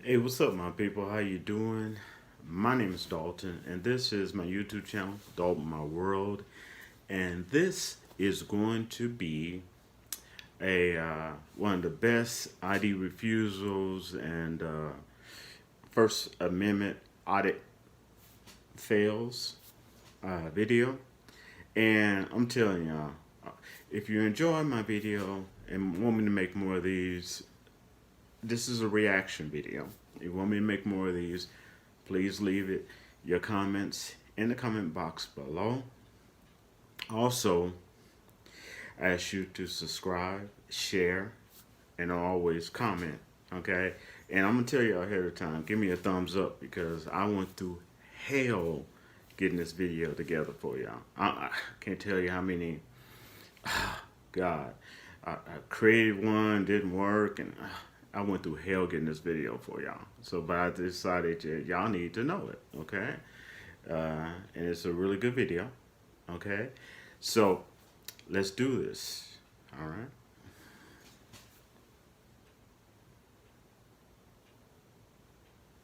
Hey, what's up, my people? How you doing? My name is Dalton, and this is my YouTube channel, Dalton My World, and this is going to be a one of the best ID refusals and First Amendment audit fails video. And I'm telling y'all, if you enjoy my video and want me to make more of these, this is a reaction video. If you want me to make more of these, please leave your comments in the comment box below. Also, I ask you to subscribe, share, and always comment. Okay? And I'm gonna tell you ahead of time, give me a thumbs up because I went through hell getting this video together for y'all. I can't tell you how many. God, I created one, didn't work, and I went through hell getting this video for y'all. So, but I decided y'all need to know it, okay? And it's a really good video, okay? So, let's do this, all right?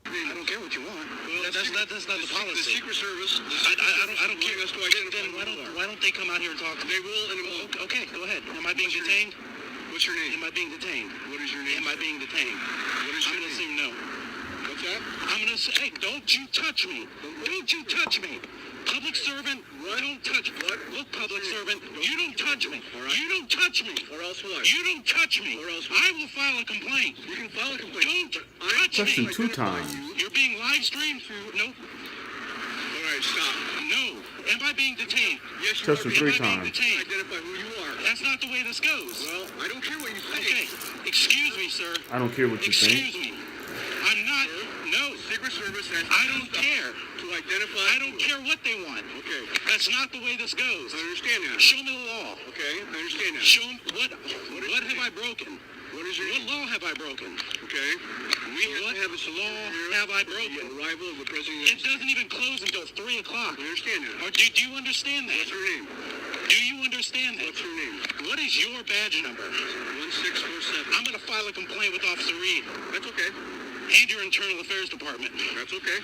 I don't care what you want. Well, that's not the policy. The Secret Service. I don't care. Then why don't they come out here and talk? They will. And okay, go ahead. Am I being detained? What's your name? Am I being detained? What is your name? Am I being detained? What is your name? I'm gonna say no. What's that? I'm gonna say, hey, don't you touch me? Don't you touch me? Public servant, don't touch me. Look, public servant, you don't touch me. You don't touch me. Or else what? You don't touch me. Or else what? I will file a complaint. You can file a complaint. Don't touch me. Question two times. You're being live streamed through. No. All right, stop. No. Am I being detained? Yes, you Touch are. him three Am I being times. detained? Identify who you are. That's not the way this goes. Well, I don't care what you think. Okay. Excuse me, sir. I don't care what you Excuse think. me. I'm not. No. Secret Service has. I don't care. To identify. I don't care what they want. Okay. That's not the way this goes. I understand that. Show me the law. Okay. I understand that. Show me what have I broken? What is your What law have I broken? Okay. What law have I broken? The arrival of the president. It doesn't even close until 3 o'clock. I understand that. Or do you understand that? What's your name? Do you understand that? What's your name? What is your badge number? 1647. I'm going to file a complaint with Officer Reed. That's okay. And your Internal Affairs Department. That's okay.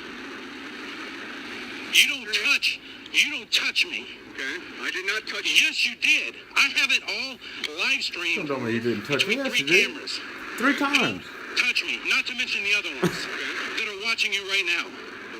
You don't touch me. Okay. I did not touch you. Yes, you did. I have it all live streamed. Don't mean you didn't touch me. Between Yes, three you did. cameras. 3 times. Don't touch me. Not to mention the other ones that are watching you right now.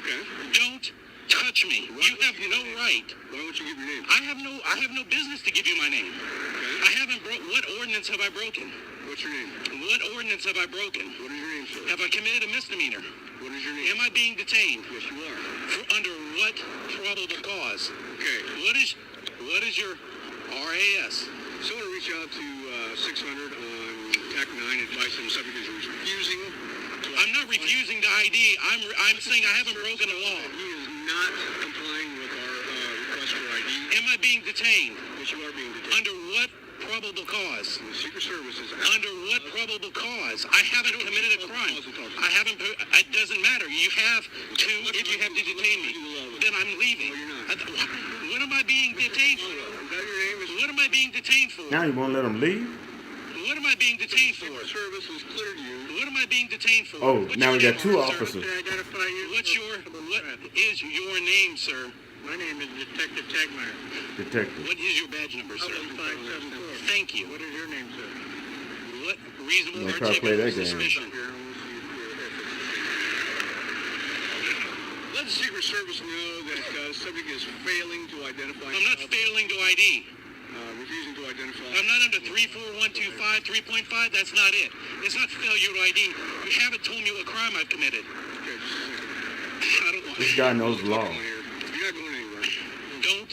Okay. Don't touch me. You have no right. Why won't you give your name? I have no business to give you my name. Okay. I haven't what ordinance have I broken? What's your name? What ordinance have I broken? What is your name, sir? Have I committed a misdemeanor? What is your name? Am I being detained? Yes, you are. Under what probable cause? Okay. What is your RAS? So I want to reach out to 600 on TAC 9 advice on the subject is refusing. I'm not refusing the ID. I'm saying I haven't broken the law. He is not complying with our request for ID. Am I being detained? Yes, you are being detained. Under what probable cause? The Secret Service is under what probable cause? I haven't committed a crime. I haven't. It doesn't matter. You have to. If you have to detain me, then I'm leaving. No, you're not. What am I being detained for? Is that your name? What am I being detained for? Now you won't let them leave? What am I being detained for? Secret Service has cleared you. What am I being detained for? Oh, What's now we your got name, 2 sir? officers. What is your name, sir? My name is Detective Tagmeyer. Detective. What is your badge number, sir? 574. Thank you. What is your name, sir? What reasonable I'm gonna try to play that articulable game. suspicion? Let the Secret Service know that the subject is failing to identify. I'm not failing to ID. Refusing to identify. I'm not under 34125, 3.5. That's not it. It's not failure to ID. You haven't told me what crime I've committed. Okay, just a second. I don't want. This guy knows the law. You're not going anywhere. Don't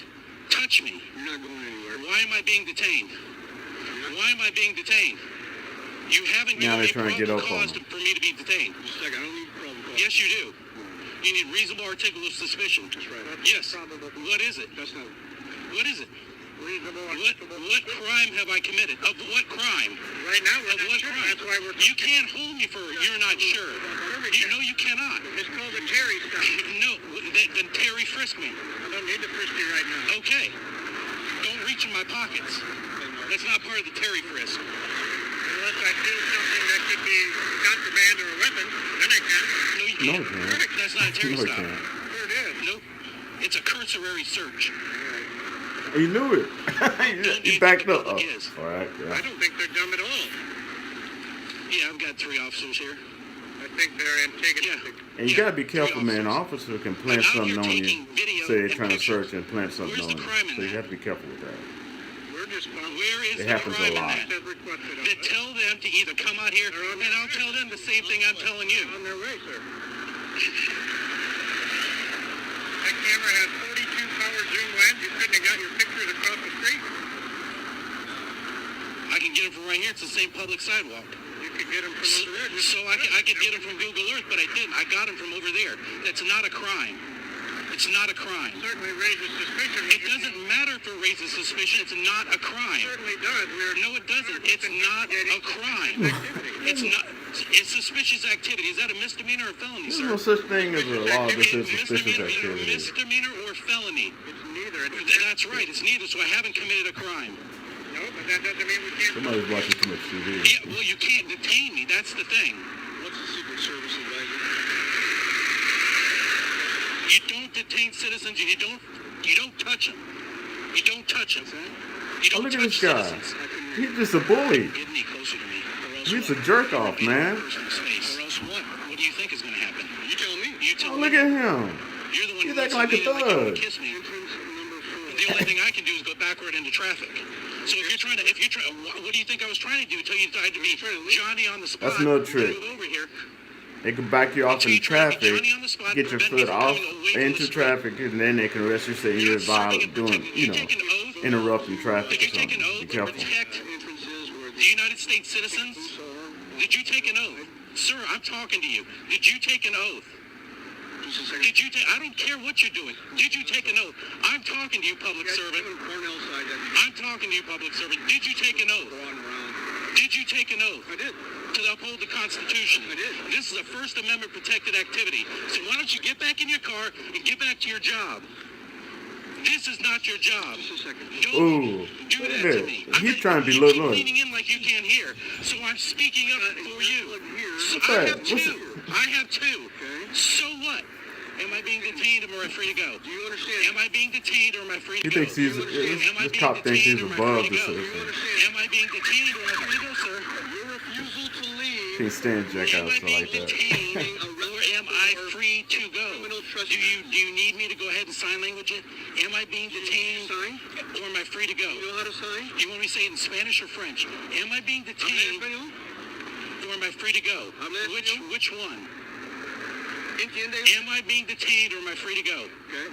touch me. You're not going anywhere. Why am I being detained? Why am I being detained? You haven't Now given they're me trying to get probable up on cause him. for me to be detained. Just a second. I don't need probable cause. Yes, you do. You need reasonable articulable suspicion. That's right. Yes. What is it? That's not. What is it? What crime have I committed? Of what crime? Right now, of what crime? That's why we're. You can't hold me for you're not sure. You cannot. It's called a Terry stop. No, then Terry frisk me. I don't need to frisk you right now. Okay. Don't reach in my pockets. That's not part of the Terry frisk. Unless I do something that might be contraband or a weapon. Then I can. No, you No, can't. it can't. That's not a Terry No, it stop. can't. Sure it is. Nope. It's a cursory search. You knew it. You backed up. Oh, Yes. all right. I Yeah. don't think they're dumb at all. Yeah, I've got 3 officers here. I think they're antagonistic. Yeah. And you gotta be careful, man. An officer can plant I'm out something here on you. taking video Say they're and trying to pictures. search and plant something Where's on the you. crime in So you that? have to be careful with that. We're just Where is It the happens a crime in lot. that? as requested. Then tell them to either come out here, and I'll tell them the same thing I'm telling you. On their way, sir. That camera has 42 power zoom lens. You couldn't have got your pictures across the street. I can get them from right here. It's the same public sidewalk. You could get them from So, over there. so I could get them from Google Earth, but I didn't. I got them from over there. That's not a crime. It's not a crime. Certainly raises suspicion. It doesn't matter if it raises suspicion. It's not a crime. Certainly does. No, it doesn't. It's not a crime. It's not. It's suspicious activity. Is that a misdemeanor or felony, There's sir? no such thing as a law that says suspicious Misdemeanor, activity. misdemeanor or felony. It's neither. That's right. It's neither. So I haven't committed a crime. No, but that doesn't mean we can't. Somebody's watching too much TV. Yeah, well, you can't detain me. That's the thing. What's the Secret Service advisor? You don't detain citizens. You don't touch them. You don't touch them. You Oh, don't look at touch this guy. citizens. He's just a bully. Get any closer to me. Or else He's what? a jerk off, man. Person's face. Or else what? What do you think is going to happen? You tell me. You tell Oh, me. look at him. You're the one He's who acting like a you want to thug. kiss me. Entrance number 4. The only thing I can do is go backward into traffic. So if you're trying, what do you think I was trying to do? Tell you I had to be Johnny on the spot. That's no trick. Move over here. They can back you off Until in you try to traffic, get Johnny on the spot, get your prevent me foot from off going away from into the street. traffic, and then they can arrest you, say You're you're not serving and doing, protecting. you You know, take an oath. interrupting traffic Did you or take something. an Be oath to careful. protect Entrances were the United States citizens? Did you take an oath? Sir, I'm talking to you. Did you take an oath? Just a second. Did you take, I don't care what you're doing. Did you take an oath? I'm talking to you, public servant. Cornell side. I'm talking to you, public servant. Did you take an oath? Did you take an oath? I did. To uphold the Constitution. I did. This is a First Amendment protected activity. So why don't you get back in your car and get back to your job? This is not your job. Just a second. Don't Ooh, do look that at to that. me. He's not- trying to be you little keep Lord. leaning in like you can't hear. So I'm speaking up for you. So What's I that? have What's two. I have two. Okay. So what? Am I being detained or am I free to go? Do you understand? Am I being detained or am I free to He go? thinks he's, Am I this being cop thinks he's detained or am I above free the to go? citizen. Am I being detained or am I free to go, sir? Your refusal to leave. Can't stand Jack Am out I so being like that. detained or am I free to go? Criminal Do you need me to go ahead and sign language it? Am I being detained Sign? or am I free to go? You know how to sign? You want me to say it in Spanish or French? Am I being detained Español? or am I free to go? Habla español? Which one? Entiende? Am I being detained or am I free to go? Okay.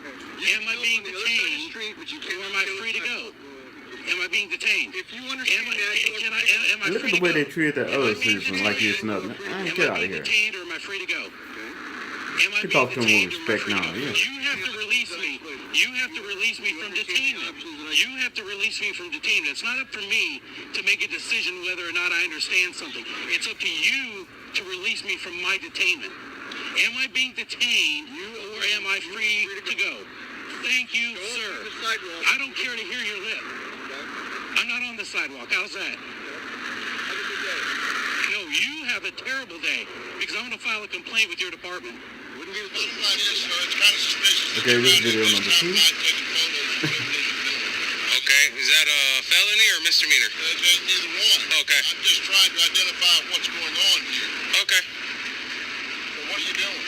Am I being detained Street, but you or am I free to go? Am I being detained? If you Am understand I, that, can I, am I And look free at the to way go? they treat that Am I other being citizen like he's detained? nothing. Am Get I out of being here. detained or am I free to go? Am I You being talk to him with detained or am I respect free to now, go? yeah. You have to release me. You have to release me from detainment. You have to release me from detainment. It's not up for me to make a decision whether or not I understand something. It's up to you to release me from my detainment. Am I being detained or am I free to go? Thank you, sir. I don't care to hear your lip. I'm not on the sidewalk. How's that? No, you have a terrible day because I'm going to file a complaint with your department. Okay, this is video number 2. Okay, is that a felony or misdemeanor? Either one. Okay. I'm just trying to identify what's going on here. Okay. So what are you doing?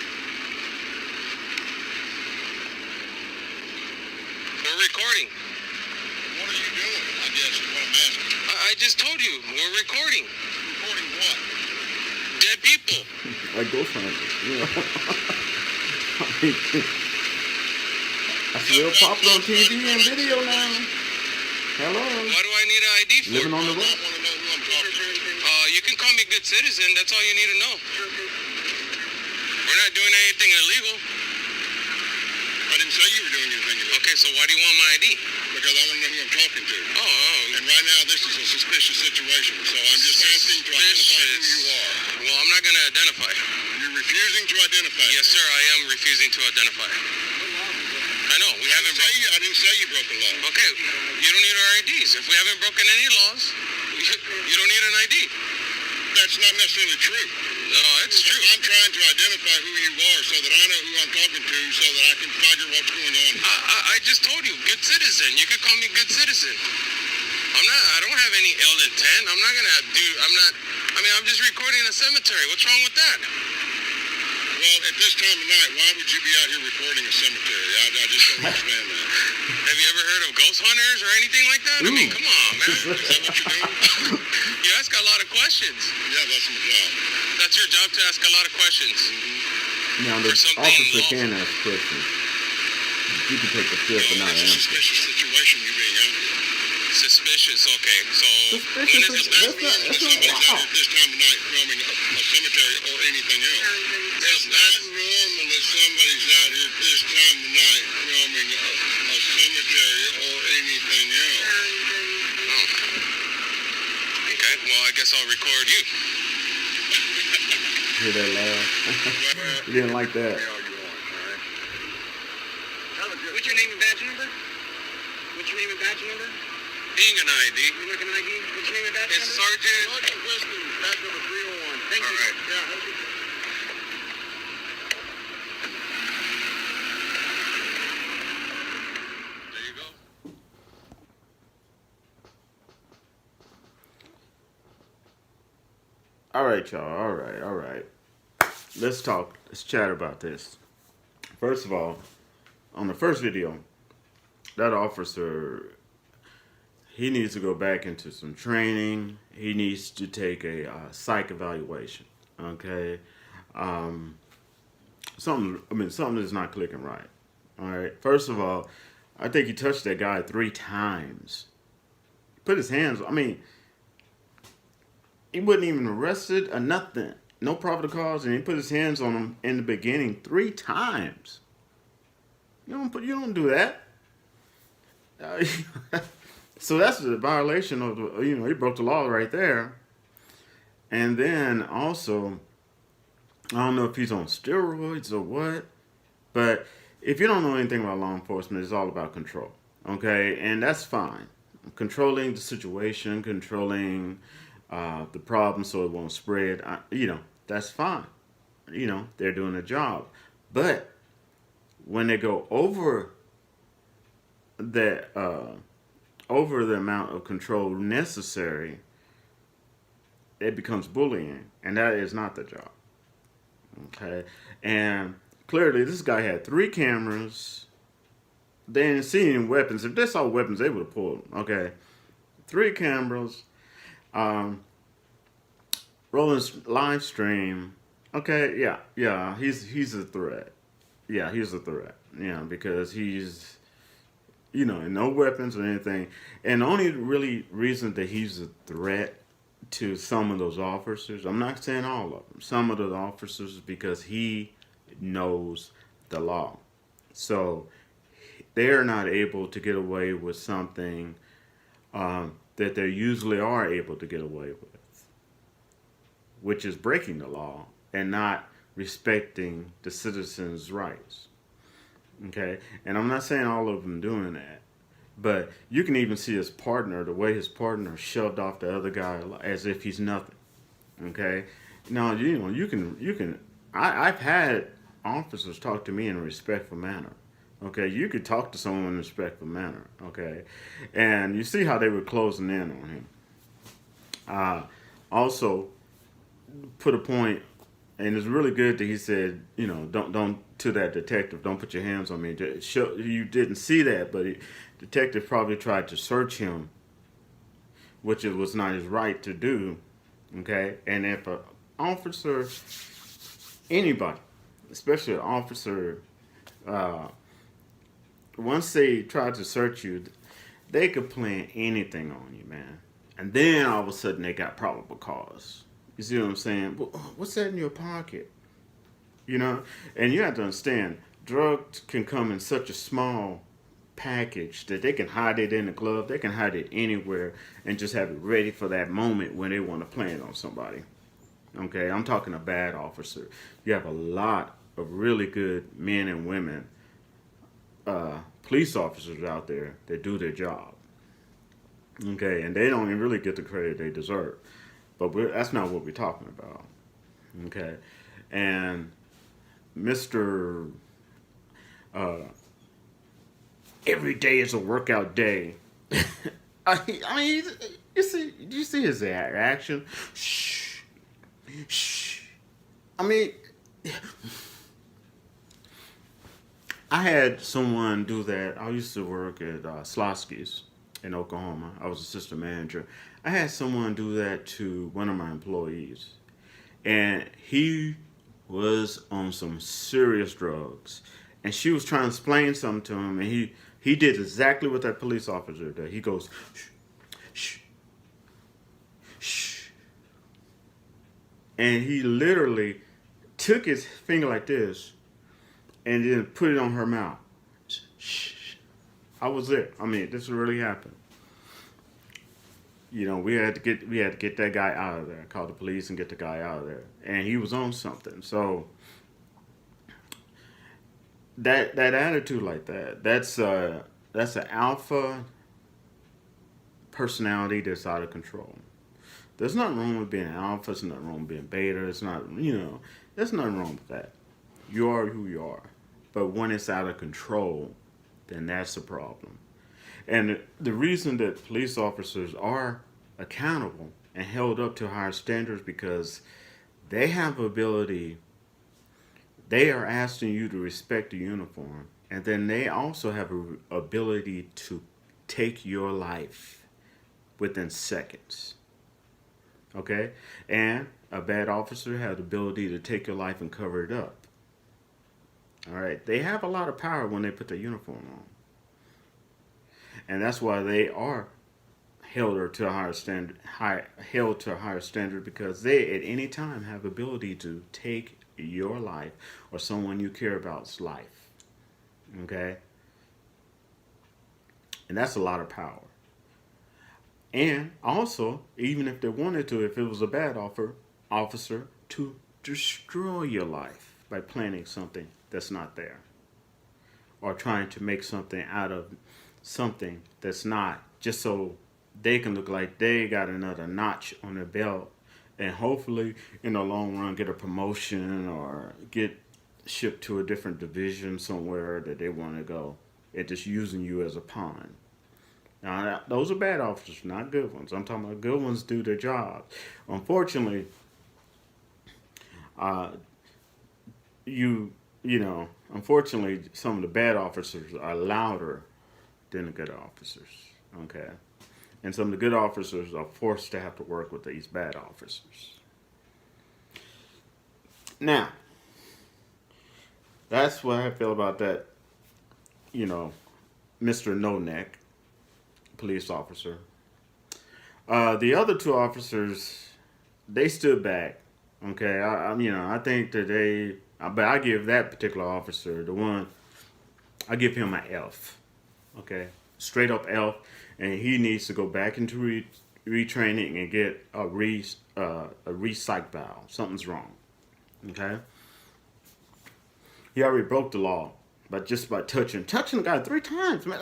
We're recording. What are you doing? I guess is what I'm asking. I just told you, we're recording. Recording what? Dead people. Like ghost hunters, you know. I mean, that's real popular on TV and video now. Hello. What do I need an ID for? Living on the I road. want to know who I'm talking to. You can call me a good citizen. That's all you need to know. We're not doing anything illegal. I didn't say you were doing anything illegal. Okay, so why do you want my ID? Because I want to know who I'm talking to. Oh. And right now this is a suspicious situation. So I'm just asking to identify who you are. Well, I'm not going to identify. You're refusing to identify. Yes, sir, I am refusing to identify. I know, we haven't broken... I didn't say you broke the law. Okay, you don't need our IDs. If we haven't broken any laws, you don't need an ID. that's not necessarily true. No, it's true. I'm trying to identify who you are so that I know who I'm talking to so that I can figure what's going on. I just told you, good citizen. You could call me good citizen. I don't have any ill intent. I'm just recording in a cemetery. What's wrong with that? Well, at this time of night, why would you be out here recording a cemetery? I just don't understand that. Have you ever heard of ghost hunters or anything like that? I mean, come on, man. Is that what you're doing? You ask a lot of questions. Yeah, that's my job. That's your job, to ask a lot of questions. Now, the For something officer lawful. can ask questions. You can take the fifth and not It's a answer. suspicious situation you being out. Suspicious, okay. So, when is Suspicious? it? That's Somebody's not out wow. here at this time of night filming a cemetery or anything else. It's not normal that somebody's out here at this time of night filming a cemetery or anything else. Okay, well, I guess I'll record you. Hear that laugh? You didn't like that. What's your name and badge number? What's your name and badge number? Being an ID. You like an ID? What's your name and badge It's number? Sergeant. Weston, back number 301. Thank you. All right. Yeah, have a good day. There you go. All right, y'all. All right. Let's talk. Let's chat about this. First of all, on the first video, that officer, he needs to go back into some training. He needs to take a psych evaluation. Okay, something is not clicking right. All right. First of all, I think he touched that guy 3 times. Put his hands. He wasn't even arrested or nothing. No probable cause, and he put his hands on him in the beginning 3 times. You don't do that. So that's a violation of the, he broke the law right there. And then also, I don't know if he's on steroids or what, but if you don't know anything about law enforcement, it's all about control. Okay, and that's fine. Controlling the situation, controlling the problem so it won't spread. That's fine. They're doing a job. But when they go over the amount of control necessary, it becomes bullying, and that is not the job. Okay, and clearly this guy had 3 cameras. They didn't see any weapons. If they saw weapons, they would have pulled them. Okay, 3 cameras. Rolling live stream. Okay, yeah, he's a threat. Yeah, he's a threat. Yeah, because he's, no weapons or anything. And the only really reason that he's a threat to some of those officers, I'm not saying all of them, some of those officers, is because he knows the law. So they're not able to get away with something that they usually are able to get away with, which is breaking the law and not respecting the citizens' rights. Okay? And I'm not saying all of them doing that, but you can even see his partner, the way his partner shoved off the other guy as if he's nothing. Okay? Now, you can, I've had officers talk to me in a respectful manner. Okay? You could talk to someone in a respectful manner. Okay? And you see how they were closing in on him. Also, put a point, and it's really good that he said, don't to that detective, don't put your hands on me. You didn't see that, but detective probably tried to search him, which it was not his right to do. Okay, and if an officer, anybody, especially an officer, once they try to search you, they could plan anything on you, man. And then all of a sudden they got probable cause. You see what I'm saying? Well, what's that in your pocket? And you have to understand, drugs can come in such a small package that they can hide it in the glove, they can hide it anywhere, and just have it ready for that moment when they want to plant on somebody. Okay, I'm talking a bad officer. You have a lot of really good men and women, police officers out there that do their job. Okay, and they don't even really get the credit they deserve. but that's not what we're talking about. Okay, and Mr. Every day is a workout day. I mean, you see his action. Shh, shh. I mean, I had someone do that. I used to work at Slosky's in Oklahoma. I was assistant manager. I had someone do that to one of my employees, and he was on some serious drugs. And she was trying to explain something to him, and he did exactly what that police officer did. He goes, shh, shh, shh. And he literally took his finger like this and then put it on her mouth. Shh. I was there. I mean, this really happened. You know, we had to get that guy out of there. Call the police and get the guy out of there. And he was on something. So that attitude like that's an alpha personality that's out of control. There's nothing wrong with being alpha. There's nothing wrong with being beta. It's not, there's nothing wrong with that. You are who you are. But when it's out of control, then that's a problem. And the reason that police officers are accountable and held up to higher standards because they have ability. They are asking you to respect the uniform, and then they also have an ability to take your life within seconds. Okay? And a bad officer has the ability to take your life and cover it up. All right? They have a lot of power when they put their uniform on. And that's why they are held to a higher standard because they at any time have ability to take your life or someone you care about's life. Okay? And that's a lot of power. And also, even if they wanted to, if it was a bad officer, to destroy your life by planning something that's not there. Or trying to make something out of something that's not, just so they can look like they got another notch on their belt and hopefully in the long run get a promotion or get shipped to a different division somewhere that they want to go. They're just using you as a pawn. Now, those are bad officers, not good ones. I'm talking about good ones do their job. Unfortunately, unfortunately, some of the bad officers are louder than the good officers. Okay? And some of the good officers are forced to have to work with these bad officers. Now, that's what I feel about that, Mr. No Neck, police officer. The other two officers, they stood back. Okay, I think that but I give that particular officer, I give him an F. Okay, straight up F, and he needs to go back into retraining and get a psych valve. Something's wrong. Okay, he already broke the law, but just by touching the guy 3 times, man.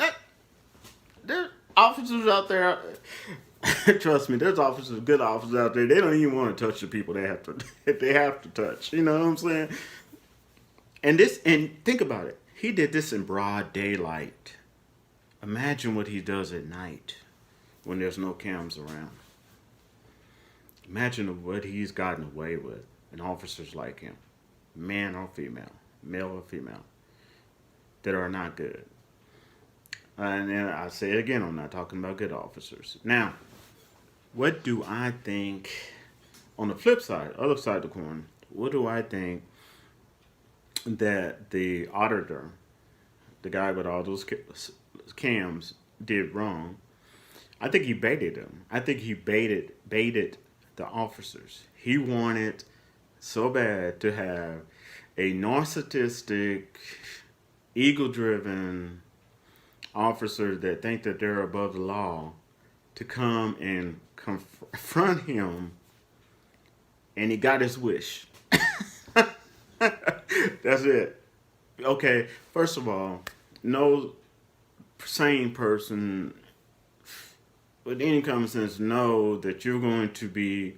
There are officers out there. Trust me, there's good officers out there. They don't even want to touch the people they have to touch. You know what I'm saying? And think about it. He did this in broad daylight. Imagine what he does at night when there's no cams around. Imagine what he's gotten away with. And officers like him, man or female, male or female, that are not good. And then I say it again, I'm not talking about good officers. Now, what do I think, on the flip side, other side of the coin, what do I think that the auditor, the guy with all those cams, did wrong? I think he baited them. I think he baited the officers. He wanted so bad to have a narcissistic, ego-driven officer that think that they're above the law to come and confront him, and he got his wish. That's it. Okay, first of all, no sane person with any common sense know that you're going to be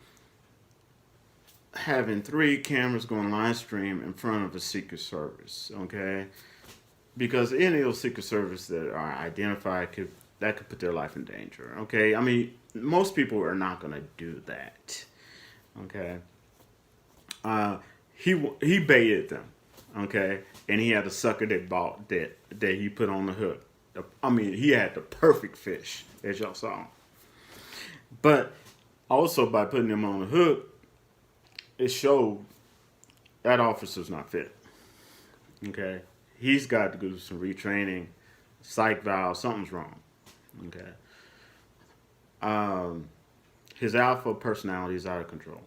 having 3 cameras going live stream in front of a Secret Service, okay? Because any of those Secret Service that are identified could put their life in danger, okay? I mean, most people are not going to do that, okay? He baited them, okay? And he had a sucker that he put on the hook. I mean, he had the perfect fish, as y'all saw. But also by putting him on the hook, it showed that officer's not fit. Okay? He's got to go through some retraining, psych valve, something's wrong. Okay? His alpha personality is out of control.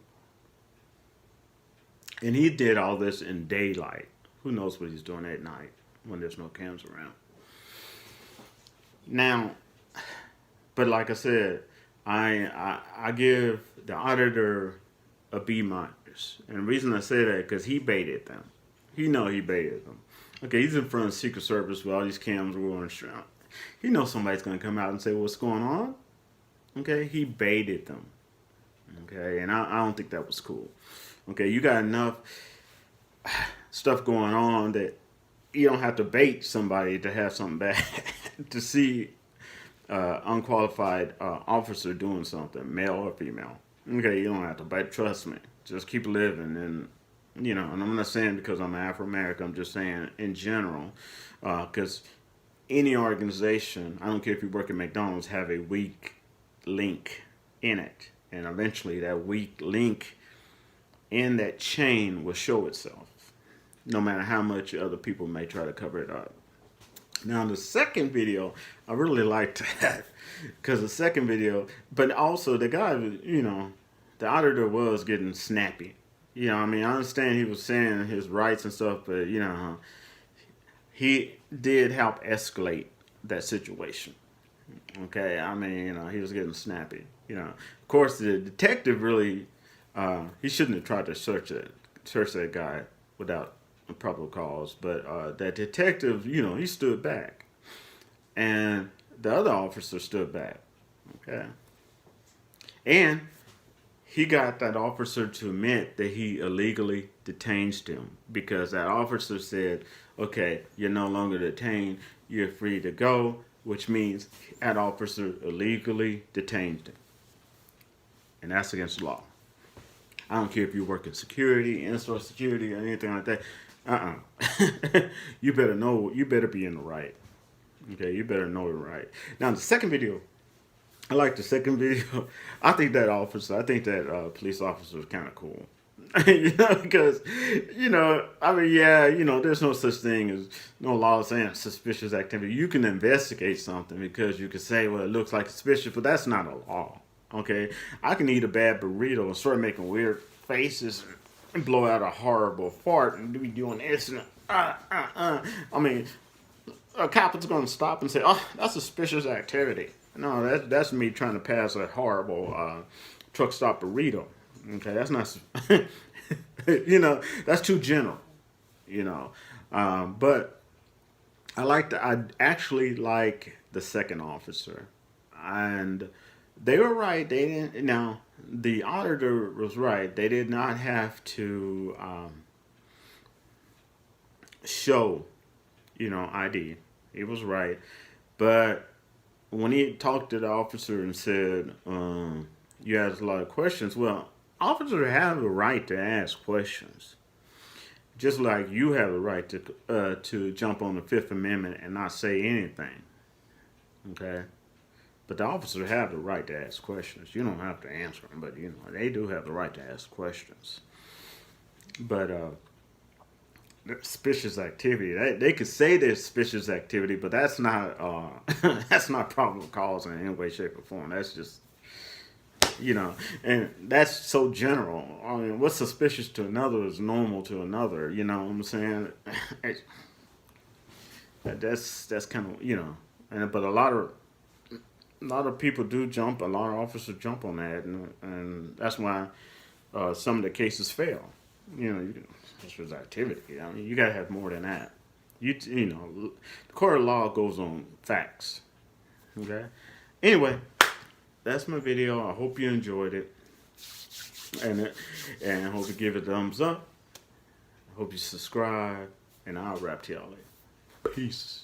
And he did all this in daylight. Who knows what he's doing at night when there's no cams around? Now, but like I said, I give the auditor a B-. And the reason I say that because he baited them. He baited them. Okay, he's in front of the Secret Service with all these cams rolling around. He knows somebody's going to come out and say, what's going on? Okay, he baited them. Okay, and I don't think that was cool. Okay, you got enough stuff going on that you don't have to bait somebody to have something bad. To see unqualified officer doing something, male or female. Okay, you don't have to bait. Trust me. Just keep living. And, and I'm not saying because I'm Afro-American. I'm just saying in general. Because any organization, I don't care if you work at McDonald's, have a weak link in it. And eventually that weak link in that chain will show itself. No matter how much other people may try to cover it up. Now, the second video, I really liked that. Because the second video, but also the guy, the auditor was getting snappy. I mean, I understand he was saying his rights and stuff, but, he did help escalate that situation. Okay, I mean, he was getting snappy. Of course, the detective really, he shouldn't have tried to search that guy without probable cause, but that detective, he stood back, and the other officer stood back, okay, and he got that officer to admit that he illegally detained him, because that officer said, okay, you're no longer detained, you're free to go, which means that officer illegally detained him, and that's against the law. I don't care if you work in security, in-store security, or anything like that. You better know. You better be in the right. Okay, you better know it right. Now, the second video, I like the second video. I think that police officer was kind of cool. Because, I mean, yeah, there's no such thing as no law saying suspicious activity. You can investigate something because you can say, well, it looks like suspicious, but that's not a law. Okay, I can eat a bad burrito and start making weird faces and blow out a horrible fart and be doing this and I mean, a cop is going to stop and say, "Oh, that's suspicious activity." No, that's me trying to pass a horrible truck stop burrito. Okay, that's not, that's too general. But I actually like the second officer, and they were right. They didn't. Now, the auditor was right. They did not have to show, ID. He was right. But when he talked to the officer and said, you asked a lot of questions, well, officers have the right to ask questions. Just like you have the right to jump on the Fifth Amendment and not say anything. Okay? But the officers have the right to ask questions. You don't have to answer them, but they do have the right to ask questions. But suspicious activity, they could say there's suspicious activity, but that's not probable cause in any way, shape, or form. That's just and that's so general. I mean, what's suspicious to another is normal to another. You know what I'm saying? That's kind of but a lot of people do jump. A lot of officers jump on that, and that's why some of the cases fail. Suspicious activity. I mean, you gotta have more than that. The court of law goes on facts. Okay. Anyway, that's my video. I hope you enjoyed it. And I hope you give it a thumbs up. I hope you subscribe. And I'll wrap to y'all later. Peace.